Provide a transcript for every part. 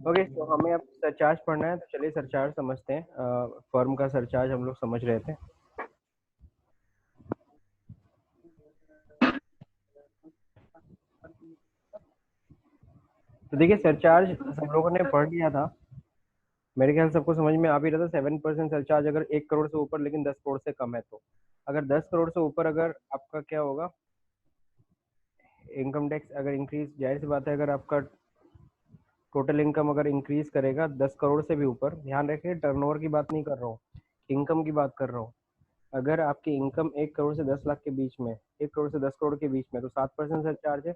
Okay, तो हमें अब सरचार्ज पढ़ना है, तो चलिए सरचार्ज समझते हैं। फर्म का सरचार्ज हम लोग समझ रहे थे। तो देखिए, सरचार्ज सब लोगों ने पढ़ लिया था, मेरे ख्याल सबको समझ में आ भी रहा था। 7% सरचार्ज अगर 1 करोड़ से ऊपर लेकिन 10 करोड़ से कम है, तो अगर 10 करोड़ से ऊपर अगर आपका क्या होगा, इनकम टैक्स अगर इंक्रीज, जाहिर सी बात है, अगर आपका टोटल इनकम अगर इंक्रीज करेगा 10 करोड़ से भी ऊपर, ध्यान रखिए टर्नओवर की बात नहीं कर रहा हूँ, इनकम की बात कर रहा हूँ। अगर आपकी इनकम 1 करोड़ से 10 लाख के बीच में, 1 करोड़ से 10 करोड़ के बीच में, तो 7% सरचार्ज है।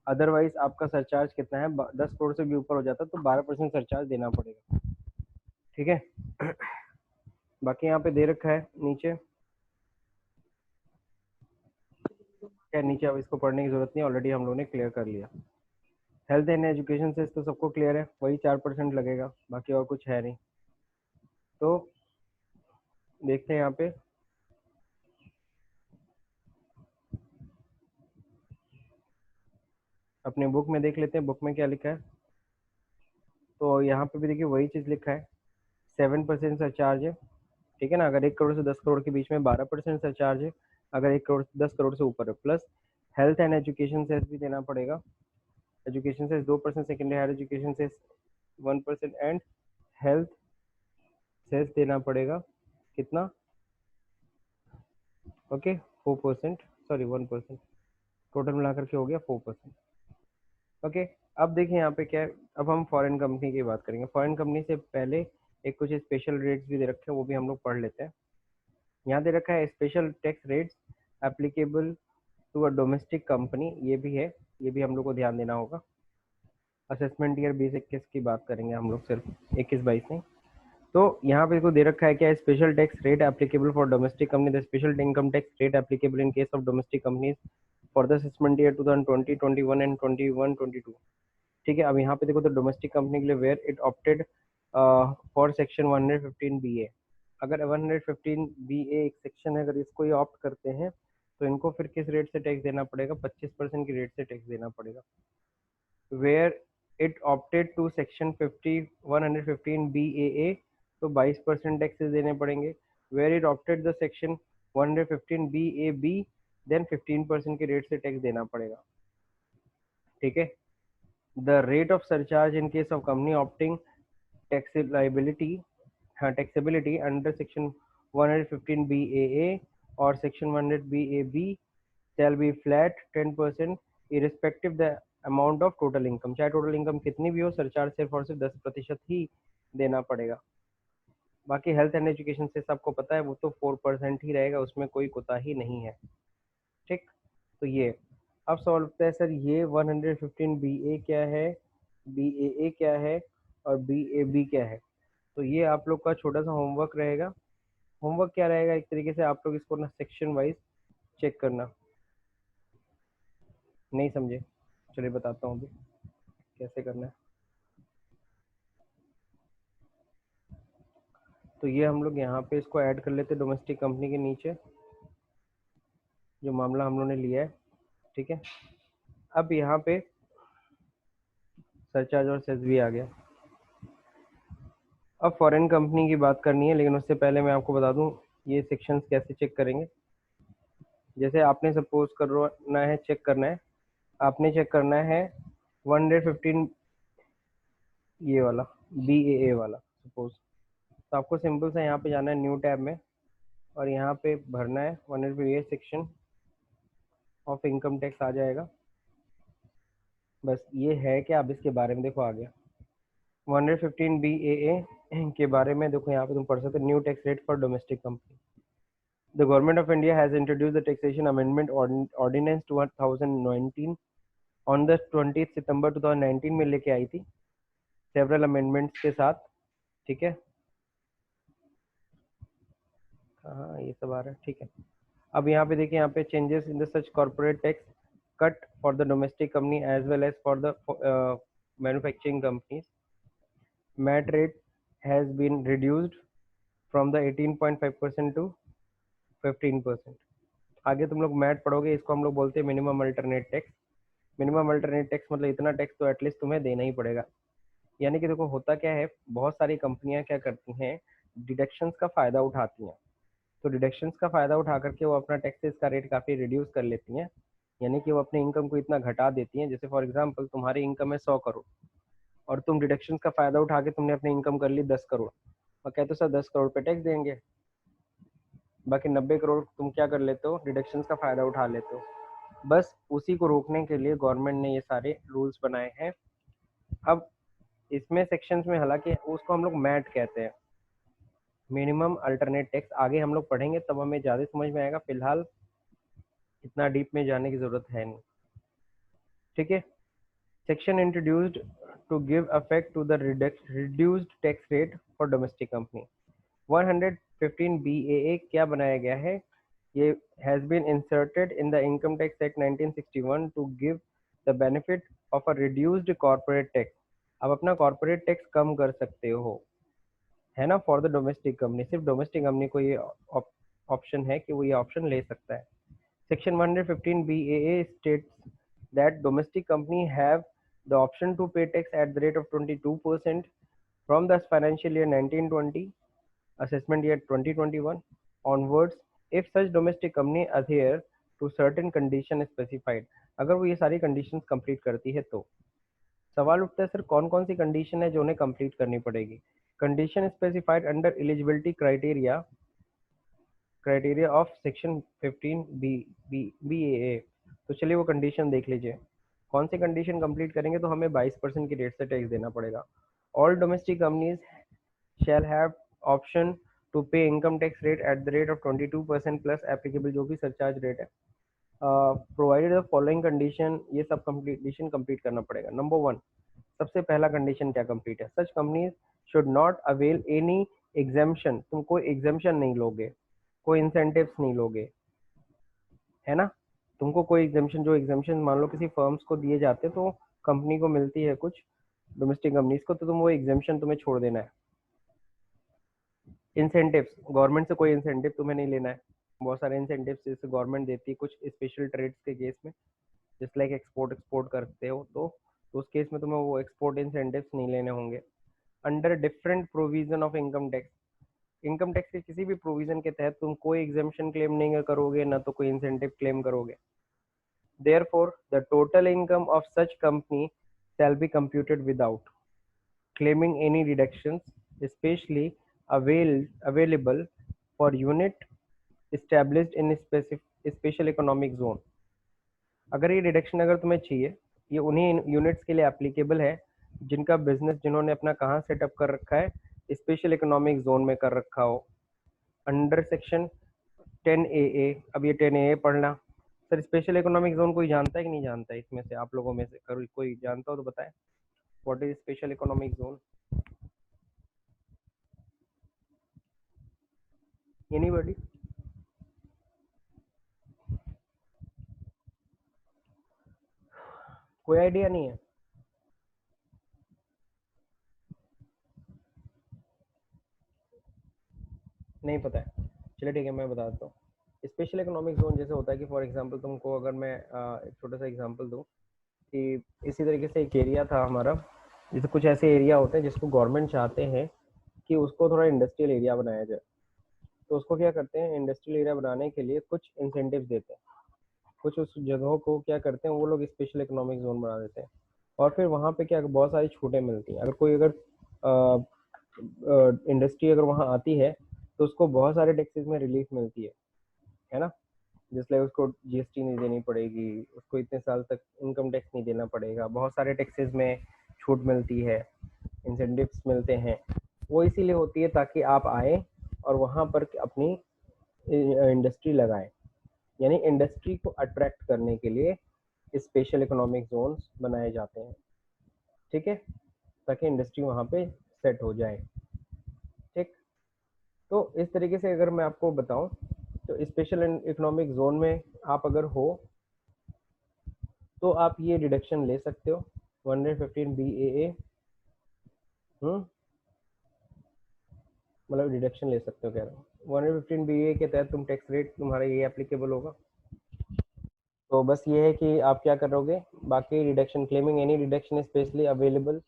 अदरवाइज आपका सरचार्ज कितना है, 10 करोड़ से भी ऊपर हो जाता तो 12% सरचार्ज देना पड़ेगा। ठीक है। बाकी यहाँ पे दे रखा है नीचे, क्या नीचे अब इसको पढ़ने की जरूरत नहीं, ऑलरेडी हम लोगों ने क्लियर कर लिया। हेल्थ एंड एजुकेशन से तो सबको क्लियर है, वही 4% लगेगा, बाकी और कुछ है नहीं। तो देखते हैं यहाँ पे, अपने बुक में देख लेते हैं, बुक में क्या लिखा है। तो यहाँ पे भी देखिए वही चीज़ लिखा है, 7% सरचार्ज है। ठीक है ना, अगर 1 करोड़ से 10 करोड़ के बीच में 12% सरचार्ज है, अगर 1 करोड़ 10 करोड़ से ऊपर है। Plus health and education cess भी देना पड़ेगा, education cess 2%, secondary higher education cess 1% and health cess देना पड़ेगा कितना, ओके 4%, सॉरी 1%, टोटल मिलाकर के हो गया 4%। ओके, अब देखिए यहाँ पे क्या है, अब हम फॉरेन कंपनी की बात करेंगे। फॉरेन कंपनी से पहले एक कुछ स्पेशल रेट्स भी दे रखे हैं, वो भी हम लोग पढ़ लेते हैं। यहाँ दे रखा है special tax rates applicable to a domestic company, ये भी है, ये भी हम लोग को ध्यान देना होगा। असेसमेंट ईयर 2021 की बात करेंगे हम लोग, सिर्फ 21-22 नहीं। तो यहाँ पे इसको दे रखा है क्या, special tax rate applicable for domestic company, the special income tax rate applicable in case of domestic companies for the assessment year 2020, 21 and 21-22। ठीक है, अब यहाँ पे देखो तो डोमेस्टिक कंपनी के लिए where it opted for section 115 B A, अगर 115 बी ए एक सेक्शन है, अगर इसको ये ऑप्ट करते हैं तो इनको फिर किस रेट से टैक्स देना पड़ेगा, 25% की रेट से टैक्स देना पड़ेगा। Where it opted to section 115 B A, तो 22% टैक्सेस देने पड़ेंगे। Where it opted the section 115 B A B, then 15% की रेट से टैक्स देना पड़ेगा। ठीक है, the rate of surcharge in case of company opting taxability, हाँ taxability under section 115 BAA और section 100 BAB shall be flat 10% irrespective the amount of total income, चाहे total income कितनी भी हो, सरचार्ज सिर्फ और सिर्फ 10% ही देना पड़ेगा। बाकी हेल्थ एंड एजुकेशन से सबको पता है, वो तो 4% ही रहेगा, उसमें कोई कोताही नहीं है। ठीक, तो ये अब सवाल उठता है, सर ये 115 BA क्या है, BAA क्या है और BAB क्या है। तो ये आप लोग का छोटा सा होमवर्क रहेगा। होमवर्क क्या रहेगा, एक तरीके से आप लोग इसको ना सेक्शन वाइज चेक करना। नहीं समझे, चलिए बताता हूँ अभी कैसे करना है। तो ये हम लोग यहाँ पे इसको ऐड कर लेते डोमेस्टिक कंपनी के नीचे, जो मामला हम लोगों ने लिया है। ठीक है, अब यहाँ पे सरचार्ज और सेस भी आ गया। अब फॉरेन कंपनी की बात करनी है, लेकिन उससे पहले मैं आपको बता दूं ये सेक्शंस कैसे चेक करेंगे। जैसे आपने सपोज करना है, चेक करना है, आपने चेक करना है 115 ये वाला BAA वाला सपोज, तो आपको सिंपल से यहाँ पे जाना है न्यू टैब में और यहाँ पे भरना है 115 सेक्शन ऑफ इनकम टैक्स आ जाएगा। बस ये है कि आप इसके बारे में देखो आ गया 115 BAA के बारे में देखो, यहाँ पे तुम पढ़ सकते हो, new tax rate for domestic company. The government of India has introduce the taxation amendment ordinance 2019 on the 20 सितंबर 2019 में लेके आई थी, सेवरल अमेंडमेंट्स के साथ। ठीक है, हाँ ये सब आ रहा है। ठीक है, अब यहाँ पे देखिए, यहाँ पे changes in the such corporate tax cut for the domestic company as well as for the manufacturing companies. MAT rate has been reduced from the 18.5% to 15%। आगे तुम लोग मैट पढ़ोगे, इसको हम लोग बोलते हैं minimum alternate tax. Minimum alternate tax मतलब इतना टैक्स तो एटलीस्ट तुम्हें देना ही पड़ेगा। यानी कि देखो होता क्या है, बहुत सारी कंपनियां क्या करती हैं, डिडक्शंस का फायदा उठाती हैं। तो डिडक्शंस का फायदा उठा करके वो अपना टैक्सेस का रेट काफी रिड्यूस कर लेती हैं। यानी कि वो अपने इनकम को इतना घटा देती हैं, जैसे फॉर एग्जांपल तुम्हारी इनकम है 100 करोड़, और तुम डिडक्शंस का फायदा उठा के तुमने अपनी इनकम कर ली 10 करोड़, और कहते हो सर 10 करोड़ पे टैक्स देंगे, बाकी 90 करोड़ तुम क्या कर लेते हो, डिडक्शंस का फायदा उठा लेते हो। बस उसी को रोकने के लिए गवर्नमेंट ने ये सारे रूल्स बनाए हैं। अब इसमें सेक्शंस में, हालांकि उसको हम लोग मैट कहते हैं, मिनिमम अल्टरनेट टैक्स, आगे हम लोग पढ़ेंगे तब हमें ज़्यादा समझ में आएगा, फिलहाल इतना डीप में जाने की ज़रूरत है नहीं। ठीक है, section introduced to give affect to the reduced tax rate for domestic company. 115 BAA क्या बनाया गया है, ये has been inserted in the income tax act 1961 to give the benefit of a reduced corporate tax. अब अपना corporate tax कम कर सकते हो, है ना, फॉर द डोमेस्टिक कंपनी। सिर्फ डोमेस्टिक कंपनी को ये ऑप्शन है कि वो ये ऑप्शन ले सकता है। Section 115 BAA states that domestic company have the option to pay tax at the rate of 22% from the financial year 1920, assessment year 2021 onwards, if such domestic company adhere to certain condition specified। अगर वो ये सारी conditions complete करती है तो सवाल उठता है सर कौन कौन सी कंडीशन है जो उन्हें कंप्लीट करनी पड़ेगी। Condition specified under eligibility criteria of section 15 BAA। तो चलिए वो कंडीशन देख लीजिए, कौन सी कंडीशन कंप्लीट करेंगे तो हमें 22% की रेट से टैक्स देना पड़ेगा। All domestic companies shall have option to pay income tax rate at the rate of 22% plus applicable जो भी सरचार्ज रेट है, प्रोवाइडेड द फॉलोइंग कंडीशन। ये सब कंडीशन कंप्लीट करना पड़ेगा। नंबर 1, सबसे पहला कंडीशन क्या कंप्लीट है, such companies should not avail any exemption. तुम कोई एग्जेम्पशन नहीं लोगे, कोई इंसेंटिव्स नहीं लोगे, है ना। तुमको कोई एग्जेम्पशन, जो एग्जेम्पशन मान लो किसी फर्म्स को दिए जाते हैं तो कंपनी को मिलती है कुछ डोमेस्टिक कंपनीज को, तो तुम वो एग्जेम्पशन तुम्हें छोड़ देना है। इंसेंटिव्स, गवर्नमेंट से कोई इंसेंटिव तुम्हें नहीं लेना है। बहुत सारे इंसेंटिव्स जैसे गवर्नमेंट देती है कुछ स्पेशल ट्रेड्स के केस में, जिस लाइक एक्सपोर्ट करते हो तो उस केस में तुम्हें वो एक्सपोर्ट इंसेंटिव्स नहीं लेने होंगे। Under different provision of income tax के किसी भी प्रोविजन के तहत तुम कोई एग्जेम्पशन क्लेम नहीं करोगे, ना तो कोई इंसेंटिव क्लेम करोगे। Therefore, the total income of such company shall be computed without claiming any deductions, especially available for unit established in special economic zone। अगर ये डिडक्शन अगर तुम्हें चाहिए, ये उन्हीं यूनिट्स के लिए एप्लीकेबल है जिनका बिजनेस, जिन्होंने अपना कहाँ सेटअप कर रखा है, स्पेशल इकोनॉमिक जोन में कर रखा हो, अंडर सेक्शन 10AA। अब ये 10AA पढ़ना। सर स्पेशल इकोनॉमिक जोन कोई जानता है कि नहीं जानता है, इसमें से आप लोगों में से कोई जानता हो तो बताएं, what is special economic zone. Anybody? कोई आइडिया नहीं है? नहीं पता है, चलिए ठीक है मैं बता देता हूँ। स्पेशल इकोनॉमिक जोन जैसे होता है कि फॉर एग्जांपल तुमको अगर मैं एक छोटा सा एग्जांपल दूँ कि इसी तरीके से एक एरिया था हमारा, जैसे कुछ ऐसे एरिया होते हैं जिसको गवर्नमेंट चाहते हैं कि उसको थोड़ा इंडस्ट्रियल एरिया बनाया जाए, तो उसको क्या करते हैं, इंडस्ट्रियल एरिया बनाने के लिए कुछ इंसेंटिव देते हैं, कुछ उस जगहों को क्या करते हैं वो लोग स्पेशल इकोनॉमिक जोन बना देते हैं, और फिर वहाँ पे क्या बहुत सारी छूटें मिलती हैं। अगर कोई इंडस्ट्री अगर वहाँ आती है तो उसको बहुत सारे टैक्सेस में रिलीफ मिलती है ना, जिसलिए उसको जीएसटी नहीं देनी पड़ेगी, उसको इतने साल तक इनकम टैक्स नहीं देना पड़ेगा, बहुत सारे टैक्सेस में छूट मिलती है, इंसेंटिव्स मिलते हैं। वो इसीलिए होती है ताकि आप आए और वहाँ पर अपनी इंडस्ट्री लगाएं, यानी इंडस्ट्री को अट्रैक्ट करने के लिए स्पेशल इकोनॉमिक जोन्स बनाए जाते हैं, ठीक है, ताकि इंडस्ट्री वहाँ पे सेट हो जाए। ठीक, तो इस तरीके से अगर मैं आपको बताऊं तो स्पेशल इकोनॉमिक जोन में आप अगर हो तो आप ये डिडक्शन ले सकते हो 115 BAA, मतलब डिडक्शन ले सकते हो कह रहा हूँ। 115 BAA के तहत तुम टैक्स रेट तुम्हारा ये एप्लीकेबल होगा। तो बस ये है कि आप क्या करोगे, बाकी deduction claiming any deduction specially available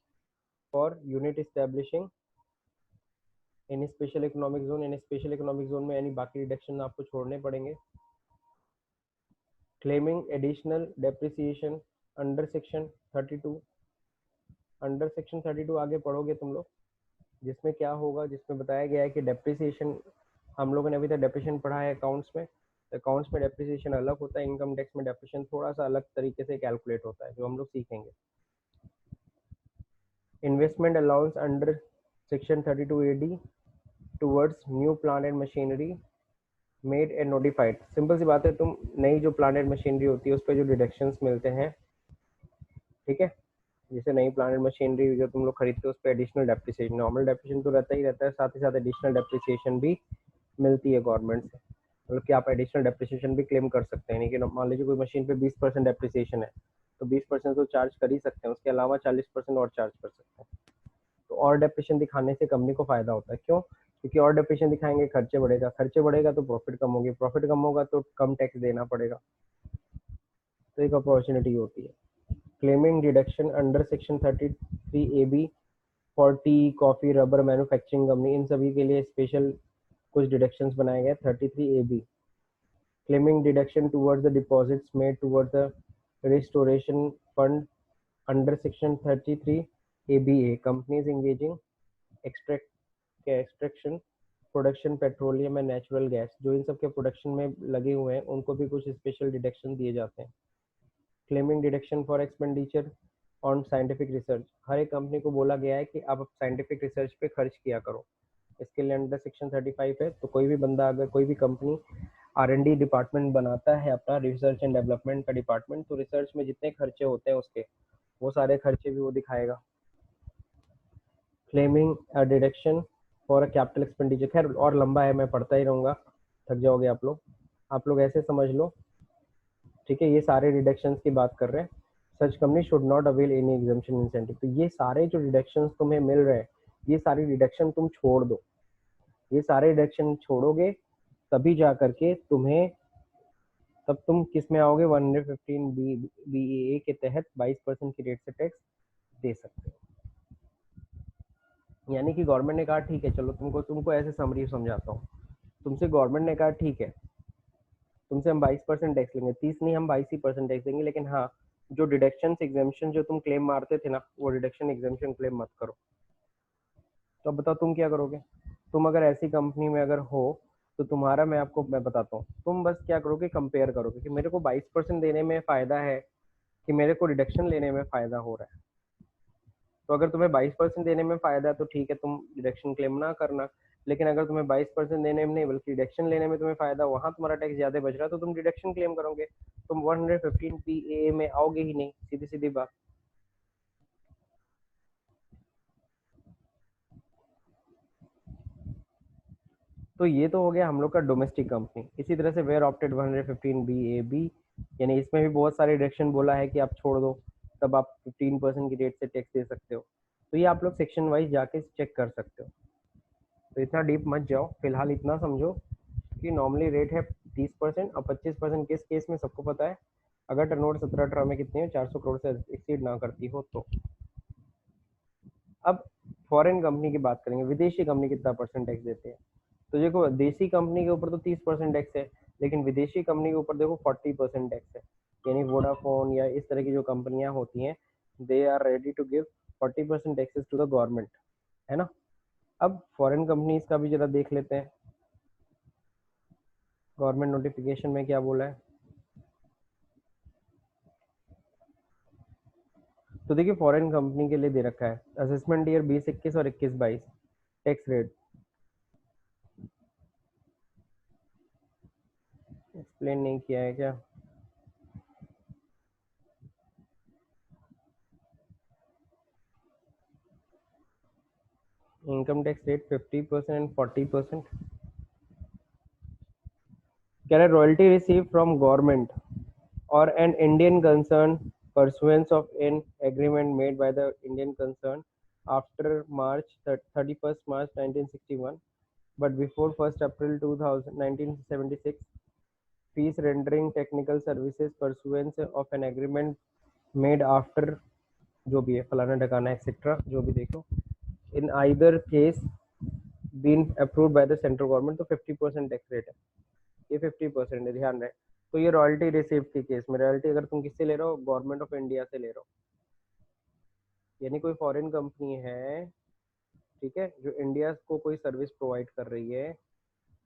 for unit establishing in special economic zone. In special economic zone में यानी बाकी डिडक्शन आपको छोड़ने पड़ेंगे। Claiming additional depreciation under section 32। Under section 32 आगे पढ़ोगे तुम लोग, जिसमें क्या होगा, जिसमें बताया गया है कि डेप्रिसिएशन, हम लोगों ने अभी तक डेप्रिसिएशन पढ़ा है अकाउंट्स में। अकाउंट्स में डेप्रिसिएशन अलग होता है, इनकम टैक्स में डेप्रिसिएशन थोड़ा सा अलग तरीके से कैलकुलेट होता है, जो हम लोग सीखेंगे। Investment allowance under section 32 AD towards new plant and machinery made and notified. Simple सी बात है, तुम नई जो प्लांट एंड मशीनरी होती है उस पर जो डिडक्शंस मिलते हैं, ठीक है, जैसे नई प्लांट एंड मशीनरी जो तुम लोग खरीदते हो उस पर एडिशनल डेप्रिसिएशन, नॉर्मल डेप्रिसिएशन तो रहता ही रहता है, साथ ही साथ एडिशनल डेप्रिसिएशन भी मिलती है गवर्नमेंट से। मतलब कि आप एडिशनल डेप्रिसिएशन भी क्लेम कर सकते हैं। लेकिन मान लीजिए कोई मशीन पे 20% डेप्रिसिएशन है, तो 20% तो चार्ज कर ही सकते हैं, उसके अलावा 40% और चार्ज कर सकते हैं। तो और डेप्रिसिएशन दिखाने से कंपनी को फायदा होता है। क्यों? क्योंकि और डेप्रिसिएशन दिखाएंगे, खर्चे बढ़ेगा, खर्चे बढ़ेगा तो प्रॉफिट कम होगी, प्रॉफिट कम होगा तो कम टैक्स देना पड़ेगा। तो एक अपॉर्चुनिटी होती है। Claiming deduction under section 33 AB for tea, coffee, rubber manufacturing company, इन सभी के लिए स्पेशल कुछ डिडक्शंस बनाए गए। 33 AB claiming deduction towards the deposits made towards the restoration fund under section 33 ABA, companies engaging extraction production petroleum and natural gas, जो इन सब के प्रोडक्शन में लगे हुए हैं उनको भी कुछ स्पेशल डिडक्शन दिए जाते हैं। Claiming deduction for expenditure on scientific research, हर एक कंपनी को बोला गया है कि आप साइंटिफिक रिसर्च पे खर्च किया करो, इसके लिए अंडर सेक्शन 35 है। तो कोई भी बंदा, अगर कोई भी कंपनी R&D डिपार्टमेंट बनाता है अपना, रिसर्च एंड डेवलपमेंट का डिपार्टमेंट, तो रिसर्च में जितने खर्चे होते हैं उसके, वो सारे खर्चे भी वो दिखाएगा। Claiming a deduction for a capital expenditure, खैर और लंबा है, मैं पढ़ता ही रहूँगा, थक जाओगे आप लोग ऐसे समझ लो, ठीक है। ये सारे डिडक्शंस की बात कर रहे हैं। Such company should not avail any exemption incentive, तो ये सारे जो डिडक्शंस तुम्हें मिल रहे हैं, ये सारी डिडक्शन तुम छोड़ दो। ये सारे डिडक्शन छोड़ोगे तभी जा करके तुम्हें, तब तुम किस में आओगे, 115 BEA के तहत 22% की रेट से टैक्स दे सकते हो। यानी कि गवर्नमेंट ने कहा ठीक है, चलो तुमको ऐसे समरी समझाता हूँ। तुमसे गवर्नमेंट ने कहा ठीक है, तुमसे हम 22% टैक्स लेंगे, 30 नहीं, हम 22% टैक्स देंगे, लेकिन हाँ, जो डिडक्शन एग्जाम्पशन जो तुम क्लेम मारते थे ना, वो डिडक्शन एग्जाम्पशन क्लेम मत करो। तो अब बताओ तुम क्या करोगे। तुम अगर ऐसी कंपनी में अगर हो तो तुम्हारा, मैं बताता हूँ, तुम बस क्या करोगे, कंपेयर करोगे कि मेरे को 22% देने में फायदा है कि मेरे को डिडक्शन लेने में फायदा हो रहा है। तो अगर तुम्हें 22% देने में फायदा है तो ठीक है, तुम डिडक्शन क्लेम ना करना। लेकिन अगर तुम्हें 22% देने में नहीं बल्कि डिडक्शन लेने में तुम्हें फायदा, वहां तुम्हारा टैक्स ज्यादा बच रहा है, तो तुम डिडक्शन क्लेम करोगे, तुम 115 PA में आओगे ही नहीं, सीधी सीधी बात। तो ये तो हो गया हम लोग का डोमेस्टिक कंपनी। इसी तरह से वेयर ऑप्टेड 115 BAB, यानी इसमें भी बहुत सारे डिडक्शन बोला है कि आप छोड़ दो, तब आप 15% की रेट से टैक्स दे सकते हो। तो ये आप लोग सेक्शन वाइज जाके चेक कर सकते हो। तो इतना डीप मत जाओ, फिलहाल इतना समझो कि नॉर्मली रेट है 30% और 25% किस केस में सबको पता है, अगर टर्नओवर 17-18 में कितनी है, 400 करोड़ से एक्सीड ना करती हो तो। अब फॉरेन कंपनी की बात करेंगे, विदेशी कंपनी कितना परसेंट टैक्स देते हैं। तो देखो, देसी कंपनी के ऊपर तो 30% टैक्स है, लेकिन विदेशी कंपनी के ऊपर देखो 40% टैक्स है। यानी वोडाफोन या इस तरह की जो कंपनियां होती हैं, they are ready to give 40% taxes to the government, है ना। अब फॉरेन कंपनीज का भी जरा देख लेते हैं, गवर्नमेंट नोटिफिकेशन में क्या बोला है। तो देखिए, फॉरेन कंपनी के लिए दे रखा है असेसमेंट ईयर 2021 और 21-22 टैक्स रेट एक्सप्लेन नहीं किया है क्या। Income tax rate 50% and 40%। कह रहे royalty receive from government or an Indian concern pursuant of an agreement made by the Indian concern after March 31st March 1961 but before 1st April 2000 1976, fees rendering technical services pursuant of an agreement made after जो भी है फलाना ढकाना etcetera जो भी देखो, in either case been approved by the central government, तो 50% tax rate है, ये 50% है, ध्यान रहे। तो ये रॉयल्टी रिसीव के केस में, रॉयल्टी अगर तुम किससे ले रहे हो, गवर्नमेंट ऑफ इंडिया से ले रहे हो, यानी कोई फॉरेन कंपनी है, ठीक है, जो इंडिया को कोई सर्विस प्रोवाइड कर रही है,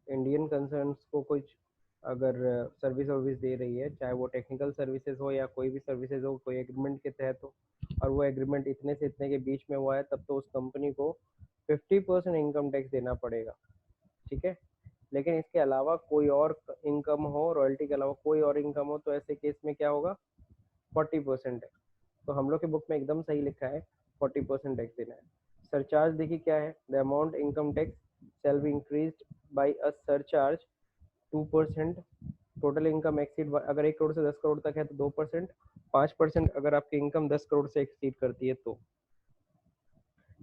इंडियन कंसर्न्स को कुछ अगर सर्विस वर्विस दे रही है, चाहे वो टेक्निकल सर्विसेज हो या कोई भी सर्विसेज हो, कोई एग्रीमेंट के तहत हो, और वो एग्रीमेंट इतने से इतने के बीच में हुआ है, तब तो उस कंपनी को 50% इनकम टैक्स देना पड़ेगा, ठीक है। लेकिन इसके अलावा कोई और इनकम हो, रॉयल्टी के अलावा कोई और इनकम हो, तो ऐसे केस में क्या होगा, 40% है। तो हम लोग के बुक में एकदम सही लिखा है 40% टैक्स देना है। सरचार्ज देखिए क्या है, the amount income tax shall be increased by a surcharge 2%, total income exceed, अगर 1 करोड़ से 10 करोड़ तक है तो 2%, 5% अगर आपकी इनकम 10 करोड़ से एक्सीड करती है तो।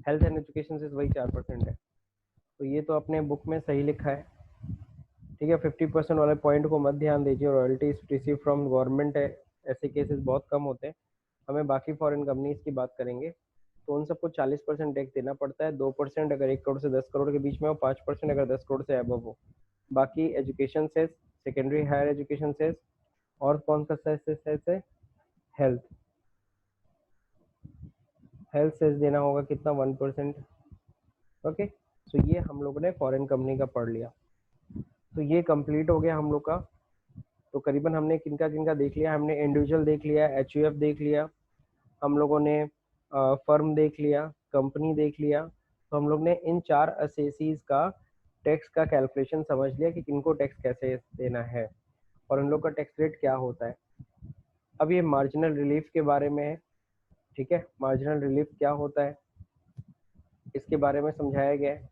हेल्थ एंड एजुकेशन से वही 4% है। तो ये तो अपने बुक में सही लिखा है, ठीक है। 50% वाले पॉइंट को मत ध्यान दीजिए, रॉयल्टी रिसीव फ्रॉम गवर्नमेंट है, ऐसे केसेस बहुत कम होते हैं। हमें बाकी फॉरेन कंपनीज की बात करेंगे, तो उन सबको 40% टैक्स देना पड़ता है, 2% अगर 1 करोड़ से 10 करोड़ के बीच में हो, 5% अगर 10 करोड़ से अबव हो। बाकी education cess, secondary higher education cess, और कौन सा सेस है, हेल्थ, हेल्थ सेस देना होगा कितना, 1%। ओके, तो ये हम लोगों ने फॉरेन कंपनी का पढ़ लिया। तो ये कंप्लीट हो गया हम लोग का। तो करीबन हमने किनका किनका देख लिया, हमने इंडिविजुअल देख लिया, एचयूएफ देख लिया, हम लोगों ने फर्म देख लिया, कंपनी देख लिया। तो हम लोग ने इन 4 असेसीज का टैक्स का कैलकुलेशन समझ लिया कि किनको टैक्स कैसे देना है और उन लोग का टैक्स रेट क्या होता है। अब ये मार्जिनल रिलीफ के बारे में है, ठीक है। मार्जिनल रिलीफ क्या होता है इसके बारे में समझाया गया है।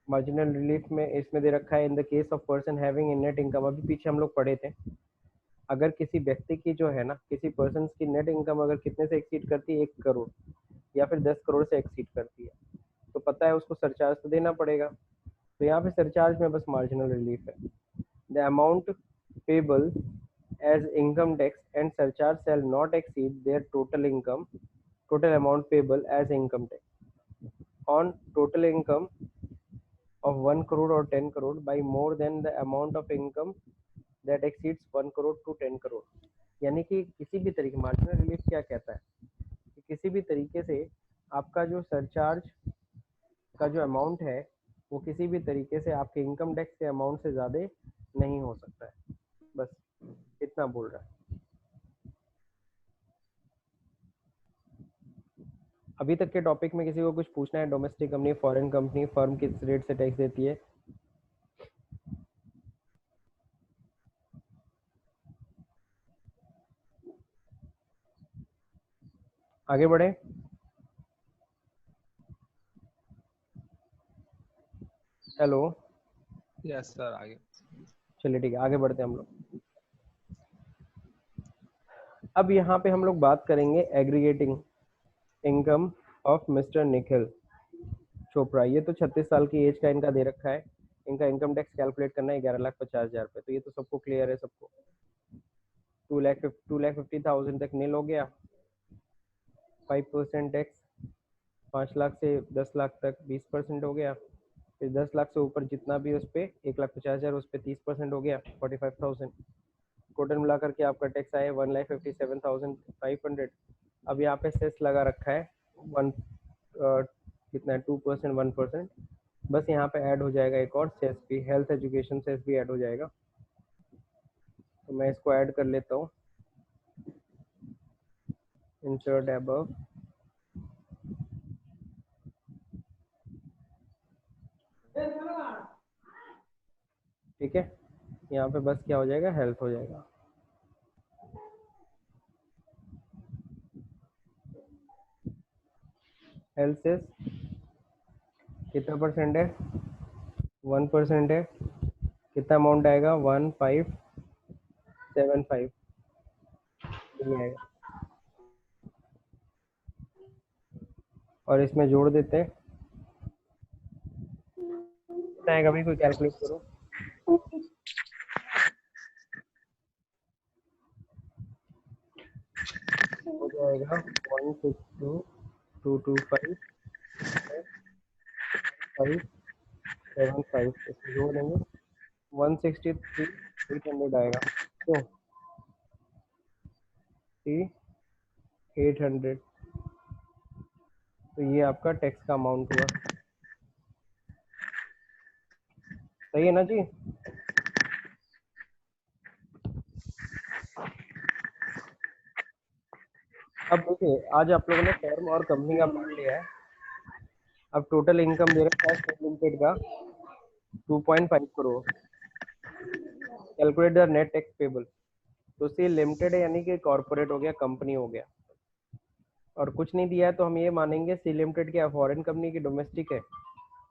मार्जिनल रिलीफ में इसमें दे रखा है, in the case of person having in net income, अभी पीछे हम लोग पढ़े थे, अगर किसी व्यक्ति की जो है ना, किसी पर्सन की नेट इनकम अगर कितने से एक्सीड करती है, 1 करोड़ या फिर 10 करोड़ से एक्सीड करती है, तो पता है उसको सरचार्ज तो देना पड़ेगा। तो यहाँ पे सरचार्ज में बस मार्जिनल रिलीफ है, the amount payable as income tax and surcharge shall not exceed their total income, total amount payable as income tax on total income of 1 crore or 10 crore by more than the amount of income that exceeds 1 crore to 10 crore। यानी कि किसी भी तरीके, marginal relief क्या कहता है कि किसी भी तरीके से आपका जो सरचार्ज का जो अमाउंट है वो किसी भी तरीके से आपके इनकम टैक्स के अमाउंट से ज़्यादा नहीं हो सकता है, बस इतना बोल रहा है। अभी तक के टॉपिक में किसी को कुछ पूछना है, domestic company, foreign company, firm किस रेट से टैक्स देती है? आगे बढ़े। हेलो, यस सर, आगे। चलिए ठीक है, आगे बढ़ते हैं हम लोग। अब यहाँ पे हम लोग बात करेंगे aggregating income of mister Nikhil Chopra. ये तो 36 साल की एज का इनका दे रखा है, इनका इनकम टैक्स कैलकुलेट करना है 11,50,000 पे, तो ये तो सबको क्लियर है सबको। 2,50,000 तक नील हो गया, 5% टैक्स, 5 लाख से 10 लाख तक 20% हो गया, फिर 10 लाख से ऊपर जितना भी उस पर 1,50,000 उस पर 30% हो गया 45,000। टोटल मिला करके आपका टैक्स आया 1,57,500। अब यहाँ पे सेस लगा रखा है 1 कितना है 2%, 1%, बस यहाँ पे ऐड हो जाएगा एक और सेस भी, हेल्थ एजुकेशन सेस भी ऐड हो जाएगा। तो मैं इसको ऐड कर लेता हूँ, इंसर्ट अबव, ठीक है। यहाँ पे बस क्या हो जाएगा, हेल्थ हो जाएगा। हेल्थ सेस कितना परसेंट है, 1% है, कितना अमाउंट आएगा 1575 आएगा, और इसमें जोड़ देते हैं कितना आएगा भाई, कोई कैलकुलेट करो। हो जाएगा 162 225,575 इसमें जोड़ देंगे 163,800 आएगा। क्यों 800, तो ये आपका टैक्स का अमाउंट हुआ। सही है ना जी? अब देखिए आज आप लोगों ने फर्म और कंपनी का पार्ट लिया है। अब टोटल इनकम दे रखा है लिमिटेड का 2.5 crore. Calculate the net tax payable. तो सी लिमिटेड है यानी कि कॉर्पोरेट हो गया, कंपनी हो गया, और कुछ नहीं दिया है तो हम ये मानेंगे सी लिमिटेड क्या फॉरेन कंपनी की डोमेस्टिक है।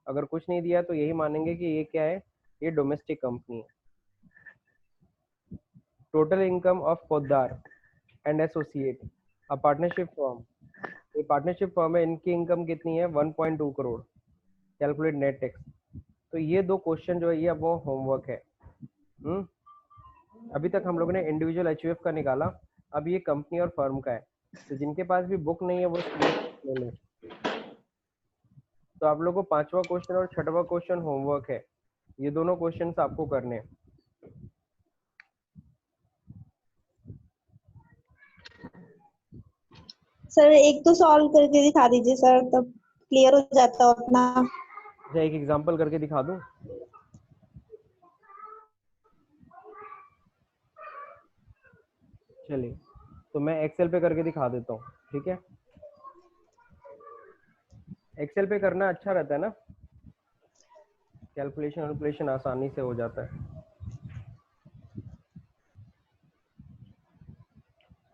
अगर कुछ नहीं दिया तो यही मानेंगे कि ये क्या है, ये डोमेस्टिक कंपनी है। Total income of Poddar and associate a partnership firm, ये पार्टनरशिप फर्म है, इनकी इनकम कितनी है 1.2 करोड़। Calculate net tax. तो ये दो क्वेश्चन जो है ये वो होमवर्क है। अभी तक हम लोगों ने इंडिविजुअल एचयूएफ का निकाला, अब ये कंपनी और फर्म का है। तो जिनके पास भी बुक नहीं है वो ले लें। तो आप लोगों को 5वां क्वेश्चन और 6वां क्वेश्चन होमवर्क है, ये दोनों क्वेश्चन आपको करने हैं। सर एक तो सॉल्व करके दिखा दीजिए सर, तब क्लियर हो जाता है अपना। अच्छा एक एग्जांपल करके दिखा दूं? चलिए तो मैं एक्सेल पे करके दिखा देता हूँ, ठीक है? एक्सेल पे करना अच्छा रहता है ना, कैलकुलेशन आसानी से हो जाता है।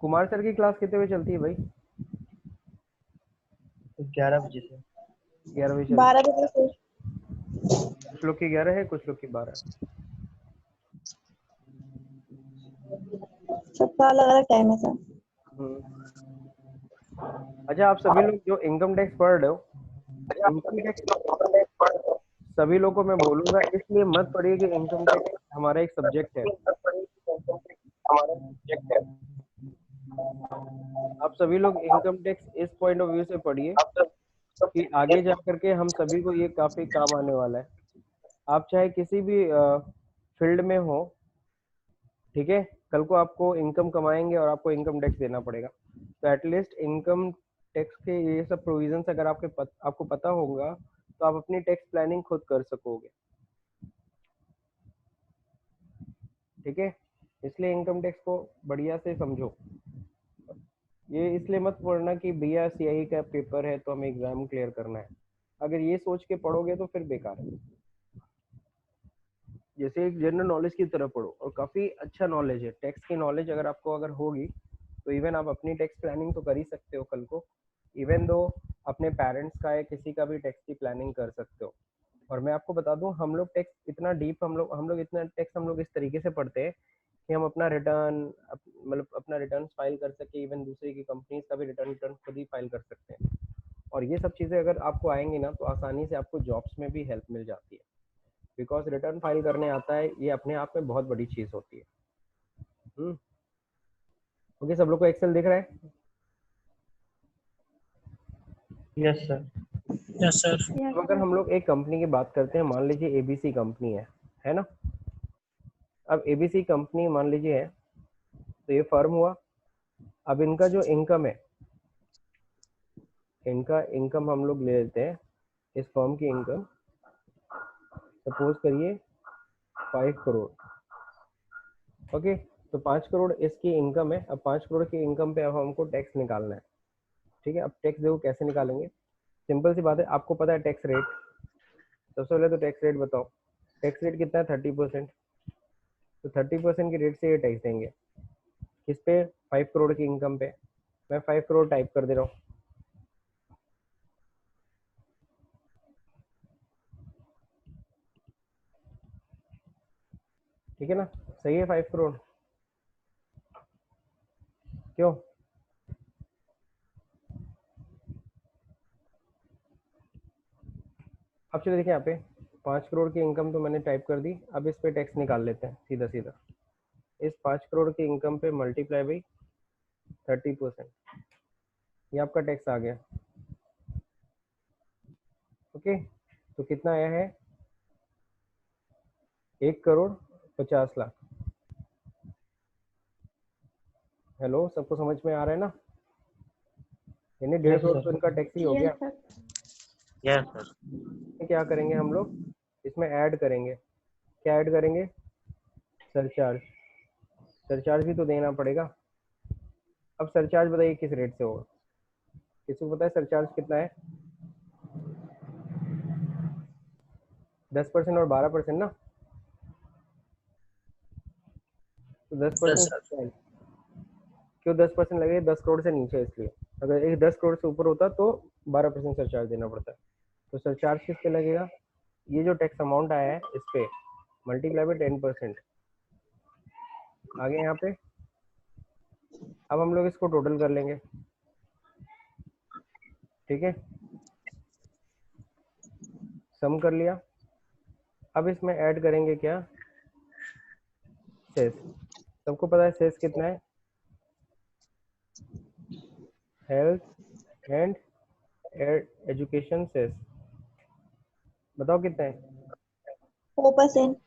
कुमार सर की क्लास कितने बजे चलती है भाई? 11 बजे से 11 बजे 12 बजे से। कुछ लोग की 11 है, कुछ लोग की 12। सबका अलग अलग टाइम है सर। अच्छा आप सभी लोग जो इनकम टैक्स पढ़ रहे हो, इनकम टैक्स सभी लोग को मैं बोलूंगा इसलिए मत पढ़िए कि इनकम टैक्स हमारा एक सब्जेक्ट है। आप सभी लोग इनकम टैक्स इस पॉइंट ऑफ व्यू से पढ़िए कि आगे जा करके हम सभी को ये काफी काम आने वाला है। आप चाहे किसी भी फील्ड में हो, ठीक है, कल को आपको इनकम कमाएंगे और आपको इनकम टैक्स देना पड़ेगा, तो एटलीस्ट इनकम टैक्स के ये सब प्रोविजंस अगर आपको पता होगा तो आप अपनी टैक्स प्लानिंग खुद कर सकोगे, ठीक है? इसलिए इनकम टैक्स को बढ़िया से समझो। ये इसलिए मत पढ़ना कि भैया सीआई का पेपर है तो हमें एग्जाम क्लियर करना है। अगर ये सोच के पढ़ोगे तो फिर बेकार है। जैसे एक जनरल नॉलेज की तरह पढ़ो, और काफी अच्छा नॉलेज है टैक्स की नॉलेज, अगर होगी तो इवन आप अपनी टैक्स प्लानिंग तो कर ही सकते हो कल को, इवन दो अपने पेरेंट्स का या किसी का भी टैक्स की प्लानिंग कर सकते हो। और मैं आपको बता दूं हम लोग टैक्स इतना डीप हम लोग इतना टैक्स हम लोग इस तरीके से पढ़ते हैं कि हम अपना रिटर्न मतलब अपना रिटर्न फाइल कर सके, इवन दूसरे की कंपनीज का भी रिटर्न खुद ही फाइल कर सकते हैं। और ये सब चीज़ें अगर आपको आएंगी ना तो आसानी से आपको जॉब्स में भी हेल्प मिल जाती है, बिकॉज रिटर्न फाइल करने आता है, ये अपने आप में बहुत बड़ी चीज़ होती है। ओके, सब लोग को एक्सेल दिख रहा है? Yes sir. Yes sir. अब अगर हम लोग एक कंपनी की बात करते हैं, मान लीजिए एबीसी कंपनी है ना? अब एबीसी कंपनी मान लीजिए है, तो ये फर्म हुआ। अब इनका जो इनकम है, इनका इनकम हम लोग ले लेते हैं, इस फर्म की इनकम सपोज करिए 5 करोड़। ओके, तो 5 करोड़ इसकी इनकम है। अब 5 करोड़ की इनकम पे अब हमको टैक्स निकालना है, ठीक है? अब टैक्स देखो कैसे निकालेंगे, सिंपल सी बात है, आपको पता है टैक्स रेट। सबसे पहले तो टैक्स रेट बताओ, टैक्स रेट कितना है 30%। तो 30% के रेट से ये टैक्स देंगे किस पे, 5 करोड़ की इनकम पे। मैं 5 करोड़ टाइप कर दे रहा हूँ, ठीक है ना? सही है 5 करोड़, क्यों? अब चलिए देखिए यहाँ पे 5 करोड़ की इनकम तो मैंने टाइप कर दी। अब इस पे टैक्स निकाल लेते हैं सीधा सीधा। इस 5 करोड़ की इनकम पे मल्टीप्लाई बाई 30%, ये आपका टैक्स आ गया। ओके, तो कितना आया है 1,50,00,000। हेलो, सबको समझ में आ रहा है ना? यानी 1.5 यस करोड़ सर। तो इनका टैक्स ही हो गया। Yes sir. Yes sir. क्या करेंगे हम लोग इसमें ऐड करेंगे, क्या ऐड करेंगे? सरचार्ज। सरचार्ज भी तो देना पड़ेगा। अब सरचार्ज बताइए किस रेट से होगा? किसी को पता है सरचार्ज कितना है? 10% और 12% ना, तो 10% क्यों 10% लगे? 10 करोड़ से नीचे, इसलिए अगर एक 10 करोड़ से ऊपर होता तो 12% सरचार्ज देना पड़ता है। तो सरचार्ज किस पे लगेगा? ये जो टैक्स अमाउंट आया है इस पे मल्टीप्लाई बाय 10%। आगे यहाँ पे अब हम लोग इसको टोटल कर लेंगे, ठीक है, सम कर लिया। अब इसमें ऐड करेंगे क्या? सेस। सबको पता है सेस कितना है? हेल्थ एंड एजुकेशन सेस, बताओ कितना है? 4%।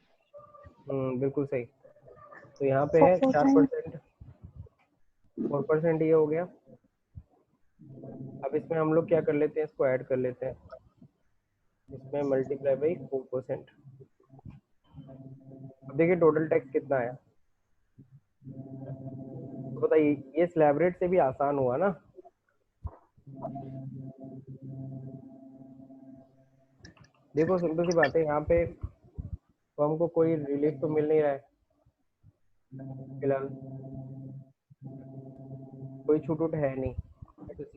बिल्कुल सही। तो यहाँ पे है 4%, 4% ये हो गया। अब इसमें हम लोग क्या कर लेते हैं, इसको ऐड कर लेते हैं, इसमें मल्टीप्लाई बाई 4%। अब देखिए टोटल टैक्स कितना आया, तो बताइए ये स्लैब रेट से भी आसान हुआ ना? देखो सिंपल सी बात है, यहाँ पे तो हमको कोई रिलीफ तो मिल नहीं रहा है फिलहाल, कोई छूट उट है नहीं,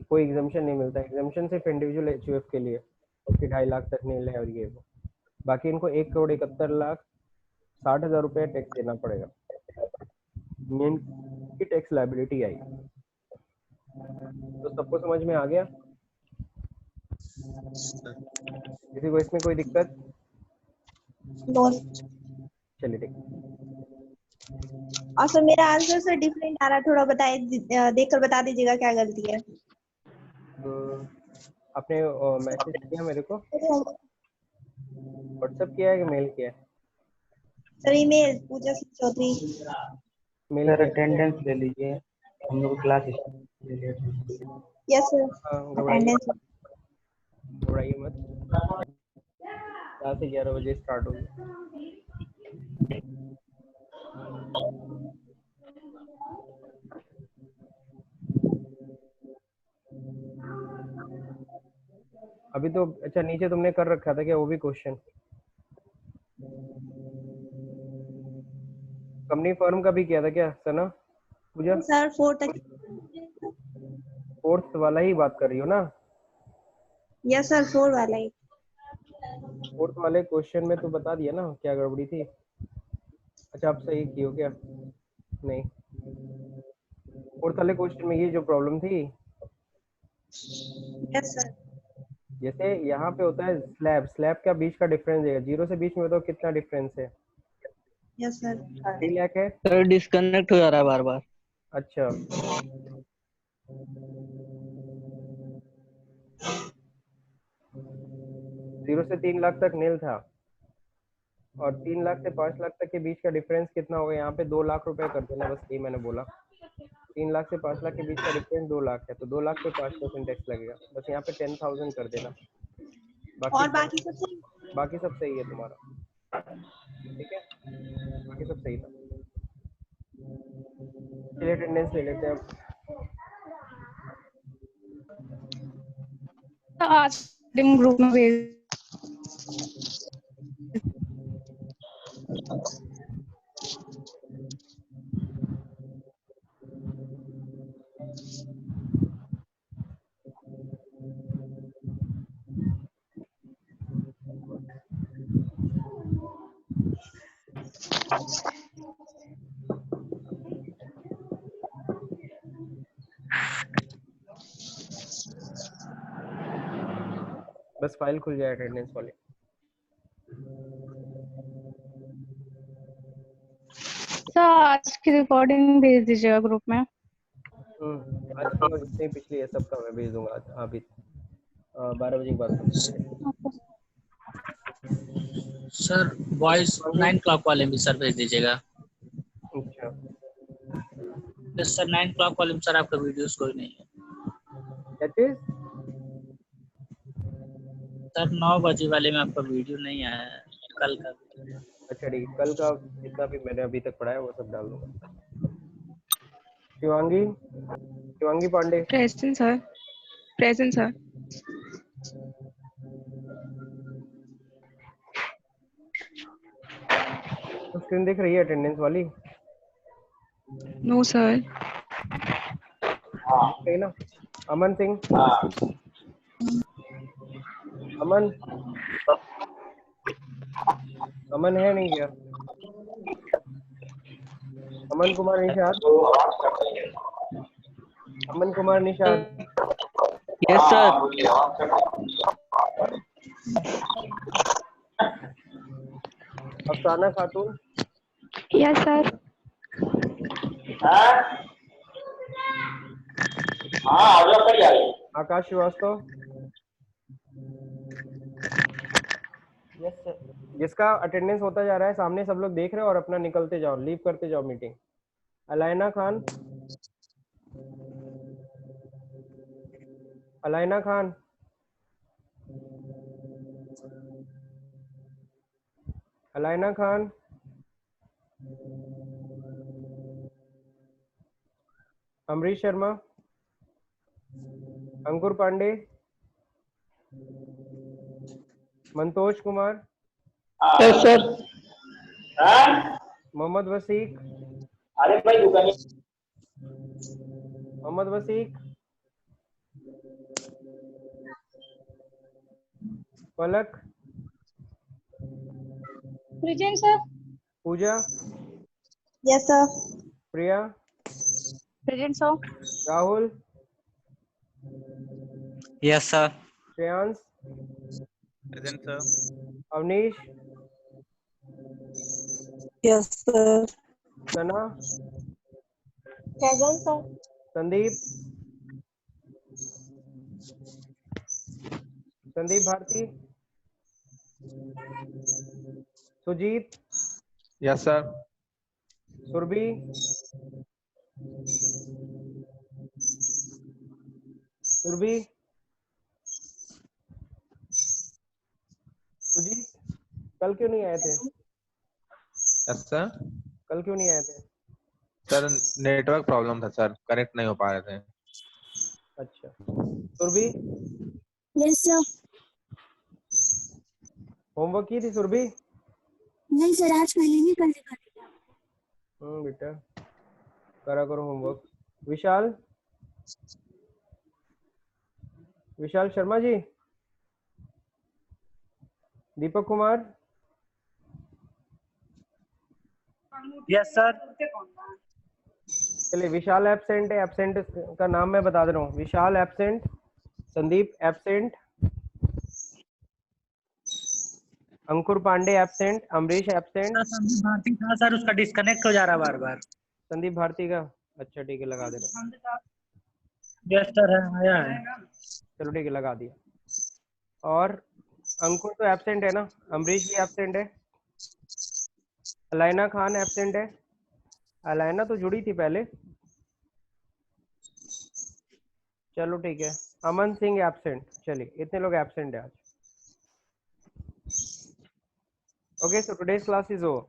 कोई एग्जाम्पशन नहीं मिलता। एग्जाम्पशन सिर्फ इंडिविजुअल एचयूएफ के लिए कि 2.5 लाख तक नहीं है और ये वो, बाकी इनको 1,71,60,000 रुपये टैक्स देना पड़ेगा। मेन की टैक्स लायबिलिटी आई। तो सबको समझ में आ गया? किसी को इसमें कोई दिक्कत? नो। चलिए ठीक। और सर मेरा आंसर सर डिफरेंट आ रहा है, थोड़ा बताए देखकर बता दीजिएगा क्या गलती है। आपने मैसेज किया मेरे को, व्हाट्सएप किया है कि मेल किया है? सर ईमेल पूजा सिंह चौधरी। मेल सर किया है? अटेंडेंस ले लीजिए, हम लोग क्लास ले लिए। Yes sir. घबराइए अटेंडेंस। घबराइए मत, 10 से 11 बजे स्टार्ट होगी। अभी तो अच्छा नीचे तुमने कर रखा था क्या वो भी क्वेश्चन? कंपनी फर्म का भी किया था क्या सना पूजा? सर 4 तक। फोर्थ वाला ही बात कर रही हो ना? यस सर 4 वाला ही। फोर्थ वाले क्वेश्चन में तो बता दिया ना क्या गड़बड़ी थी। अच्छा आप सही की हो क्या? नहीं, फोर्थ वाले क्वेश्चन में ये जो प्रॉब्लम थी, यस सर। जैसे यहाँ पे होता है स्लैब, स्लैब का बीच का डिफरेंस है 0 से 20 में, बताओ कितना डिफरेंस है? Yes sir. 3 लाख है। सर डिस्कनेक्ट हो जा रहा है बार बार। अच्छा, जीरो से 3 लाख तक नील था, और 3 लाख से 5 लाख तक के बीच का डिफरेंस कितना होगा? यहाँ पे 2 लाख रुपए कर देना, बस यही मैंने बोला। 3 लाख से 5 लाख के बीच का डिफरेंस 2 लाख है, तो 2 लाख पे 5% टैक्स लगेगा, बस यहाँ पे 10,000 कर देना। और बाकी सब सही? बाकी सब सही है तुम्हारा, ठीक है, बाकी सब सही था। चलिए अटेंडेंस ले लेते हैं अब। आज ग्रुप में भेज। बस फाइल खुल जाए अटेंडेंस वाली। सर आज की रिकॉर्डिंग भेज दीजिएगा ग्रुप में। आज की और जितनी पिछली है सबका मैं भेज दूंगा आज, अभी 12 बजे के बाद। सर वॉइस 9 o'clock वाले में सर भेज दीजिएगा। अच्छा, यस सर 9 o'clock वाले में सर आपका वीडियोस कोई नहीं है दैट इज सर। 9 बजे वाले में आपका वीडियो नहीं आया है कल का। अच्छा ठीक है, कल का जितना भी मैंने अभी तक पढ़ा है वो सब डाल दूंगा। Shivangi Pandey. Present, sir. Present, sir. तो स्क्रीन दिख रही है अटेंडेंस वाली? No, sir. सही ना? अमन सिंह। अमन है नहीं क्या? Aman Kumar Nishad. Yes sir. Afsana Khatoon. Yes, sir. Akash Srivastava. Yes sir. जिसका अटेंडेंस होता जा रहा है सामने सब लोग देख रहे हो और अपना निकलते जाओ, लीव करते जाओ meeting. Alaina Khan. Amrish Sharma. Ankur Pandey. Mantosh Kumar. Yes sir. Mohammad Wasiq. Palak. Present, sir. Pooja. Yes, sir. Priya. Present, sir. Rahul. Yes sir. Shreyansh. Present sir. Avneesh. Yes, sir. Sana. Present, sir. Sandeep Bharti. Sujeet. Yes sir. Surbhi. Sujeet कल क्यों नहीं आए थे? Yes sir. कल क्यों नहीं आए थे? सर नेटवर्क प्रॉब्लम था सर, कनेक्ट नहीं हो पा रहे थे। अच्छा, सुरभि Yes, sir. होमवर्क की थी सुरभि? नहीं सर, आज पहले नहीं कल दिखा दिया। बेटा करा करो homework. Vishal Sharma ji. Deepak Kumar. Yes sir. चलिए, विशाल एब्सेंट है। एब्सेंट का नाम मैं बता दे रहा हूँ। विशाल एब्सेंट, संदीप एब्सेंट, अंकुर पांडे एब्सेंट, अमरीश एब्सेंट। संदीप भारती था सर, उसका डिस्कनेक्ट हो जा रहा है बार बार। संदीप भारती का? अच्छा ठीक है, लगा दे रहा हूँ। यस सर आया है। चलो ठीक है, लगा दिया। और अंकुर तो एब्सेंट है ना? अमरीश भी एब्सेंट है। अलाइना खान एब्सेंट है। अलाइना तो जुड़ी थी पहले। चलो ठीक है। अमन सिंह एब्सेंट। चलिए, इतने लोग एब्सेंट है आज। Okay, so today's class is over.